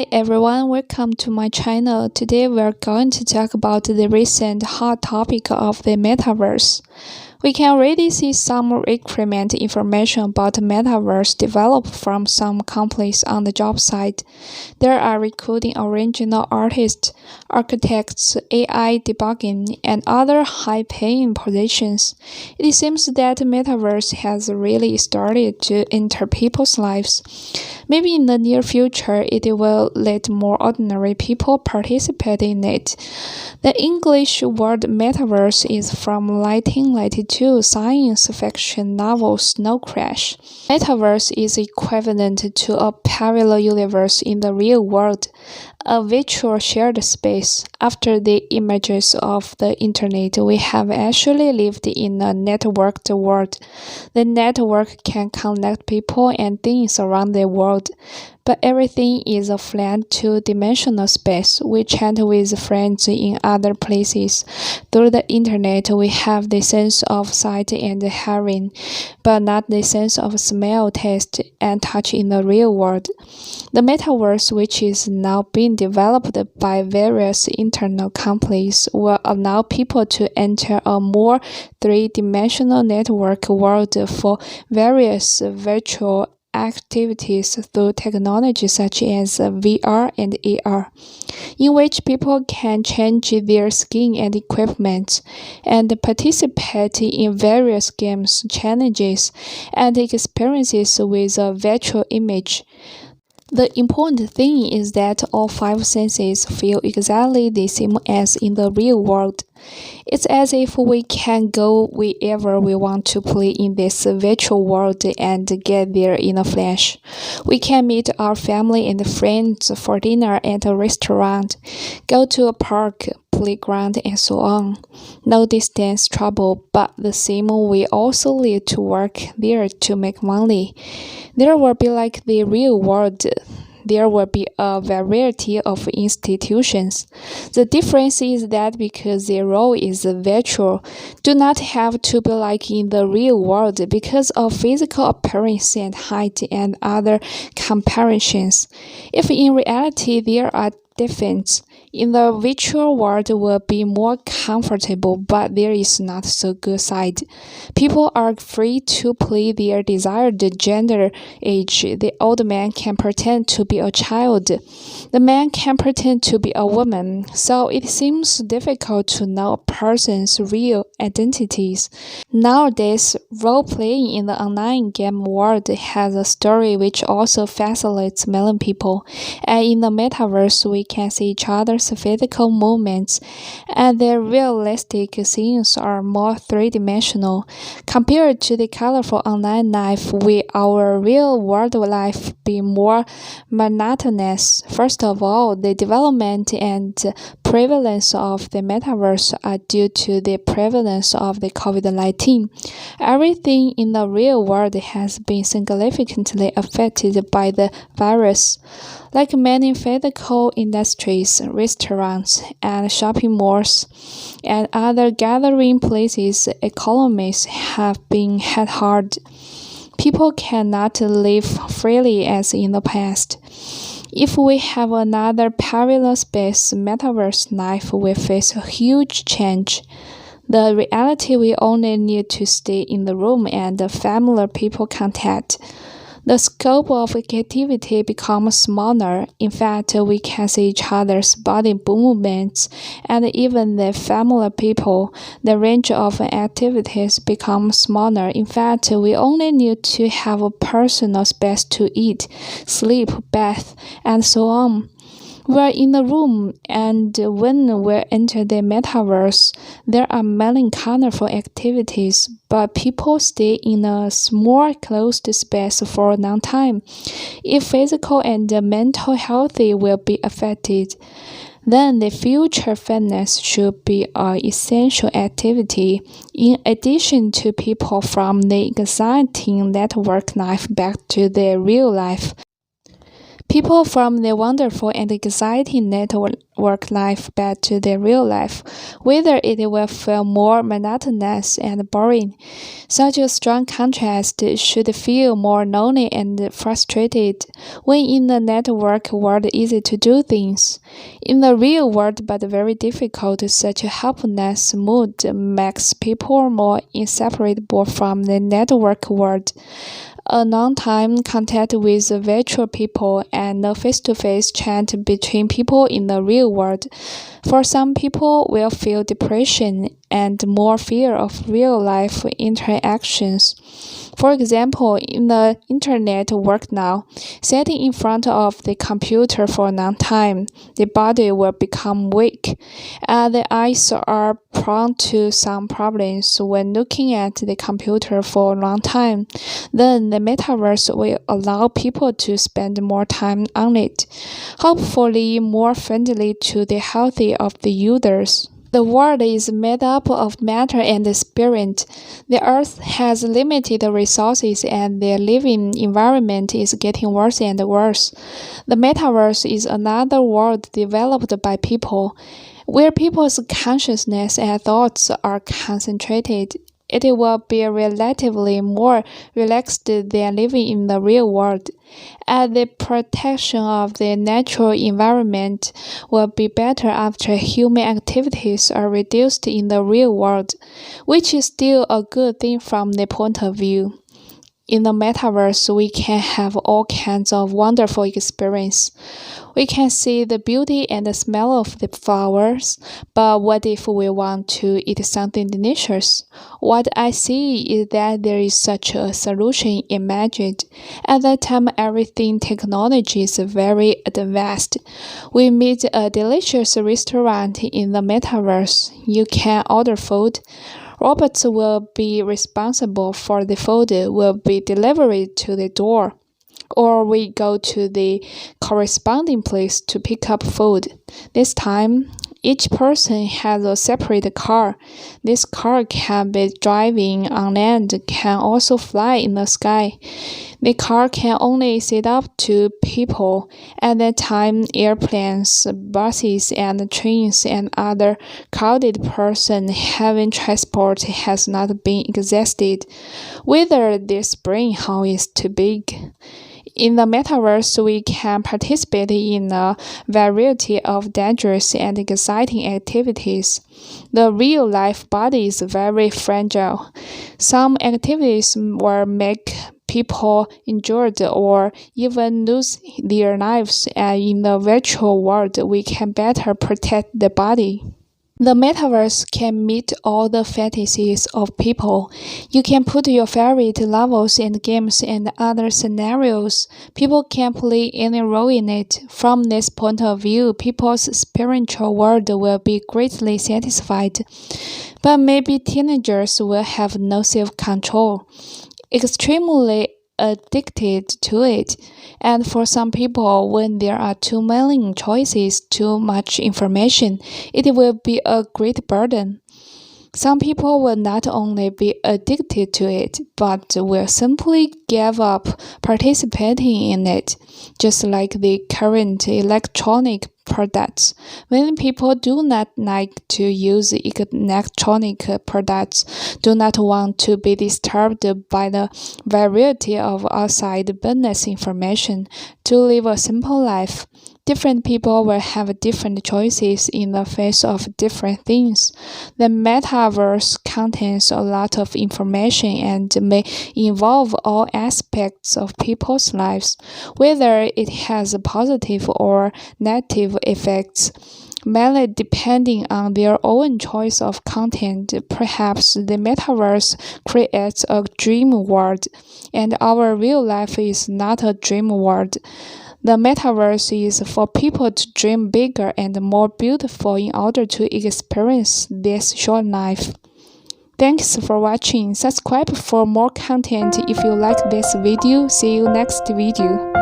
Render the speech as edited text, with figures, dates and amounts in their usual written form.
Hi everyone, welcome to my channel. Today we're going to talk about the recent hot topic of the metaverse. We can already see some recruitment information about the metaverse developed from some companies on the job site. There are recruiting original artists, architects, AI debugging, and other high-paying positions. It seems that the metaverse has really started to enter people's lives. Maybe in the near future, it will let more ordinary people participate in it. The English word metaverse is from 1992 science fiction novel Snow Crash. Metaverse is equivalent to a parallel universe in the real world, a virtual shared space. After the emergence of the internet, we have actually lived in a networked world. The network can connect people and things around the world, but everything is a flat two-dimensional space. We chat with friends in other places. Through the internet, we have the sense of sight and hearing, but not the sense of smell, taste, and touch in the real world. The metaverse, which is now being developed by various internal companies, will allow people to enter a more three-dimensional network world for various virtual activities through technology such as VR and AR, in which people can change their skin and equipment and participate in various games, challenges, and experiences with a virtual image. The important thing is that all five senses feel exactly the same as in the real world. It's as if we can go wherever we want to play in this virtual world and get there in a flash. We can meet our family and friends for dinner at a restaurant, go to a park, playground, and so on. No distance trouble, but the same we also need to work there to make money. There will be like the real world. There will be a variety of institutions. The difference is that because the role is virtual, do not have to be like in the real world because of physical appearance and height and other comparisons. If in reality there are differences, in the virtual world will be more comfortable, but there is not so good side. People are free to play their desired gender age. The old man can pretend to be a child. The man can pretend to be a woman. So it seems difficult to know a person's real identities. Nowadays, role-playing in the online game world has a story which also fascinates many people. And in the metaverse, we can see each other's physical movements, and the realistic scenes are more three-dimensional. Compared to the colorful online life, will our real-world life be more monotonous? First of all, the development and prevalence of the metaverse are due to the prevalence of the COVID-19. Everything in the real world has been significantly affected by the virus. Like many physical industries, restaurants, and shopping malls, and other gathering places, economies have been hit hard. People cannot live freely as in the past. If we have another parallel space, metaverse life will face a huge change. The reality we only need to stay in the room and the familiar people contact. The scope of activity becomes smaller. In fact, we can see each other's body movements and even the familiar people. The range of activities becomes smaller. In fact, we only need to have a personal space to eat, sleep, bath, and so on. We're in the room, and when we enter the metaverse, there are many colorful activities, but people stay in a small closed space for a long time. If physical and mental health will be affected, then the future fitness should be an essential activity, in addition to people from the exciting network life back to their real life. People from the wonderful and exciting network life back to their real life, whether it will feel more monotonous and boring. Such a strong contrast should feel more lonely and frustrated when in the network world easy to do things. In the real world but very difficult, such a helplessness mood makes people more inseparable from the network world. A long-time contact with virtual people and a face-to-face chat between people in the real world. For some people will feel depression and more fear of real-life interactions. For example, in the internet work now, sitting in front of the computer for a long time, the body will become weak, and the eyes are prone to some problems when looking at the computer for a long time. Then the metaverse will allow people to spend more time on it, hopefully more friendly to the health of the users. The world is made up of matter and spirit. The earth has limited resources and the living environment is getting worse and worse. The metaverse is another world developed by people, where people's consciousness and thoughts are concentrated. It will be relatively more relaxed than living in the real world, and the protection of the natural environment will be better after human activities are reduced in the real world, which is still a good thing from the point of view. In the metaverse, we can have all kinds of wonderful experience. We can see the beauty and the smell of the flowers, but what if we want to eat something delicious? What I see is that there is such a solution imagined. At that time, everything technology is very advanced. We meet a delicious restaurant in the metaverse. You can order food. Robots will be responsible for the food will be delivered to the door, or we go to the corresponding place to pick up food. This time, each person has a separate car. This car can be driving on land, can also fly in the sky. The car can only sit up two people. At that time, airplanes, buses, and trains and other crowded person having transport has not been existed, whether this brain hole is too big. In the metaverse, we can participate in a variety of dangerous and exciting activities. The real-life body is very fragile. Some activities will make people injured or even lose their lives, and in the virtual world, we can better protect the body. The metaverse can meet all the fantasies of people. You can put your favorite levels and games and other scenarios. People can play any role in it. From this point of view, people's spiritual world will be greatly satisfied. But maybe teenagers will have no self-control, extremely addicted to it. And for some people, when there are too many choices, too much information, it will be a great burden. Some people will not only be addicted to it, but will simply give up participating in it, just like the current electronic products. Many people do not like to use electronic products, do not want to be disturbed by the variety of outside business information to live a simple life. Different people will have different choices in the face of different things. The metaverse contains a lot of information and may involve all aspects of people's lives, whether it has positive or negative effects. Mainly depending on their own choice of content, perhaps the metaverse creates a dream world, and our real life is not a dream world. The metaverse is for people to dream bigger and more beautiful in order to experience this short life. Thanks for watching. Subscribe for more content if you like this video. See you next video.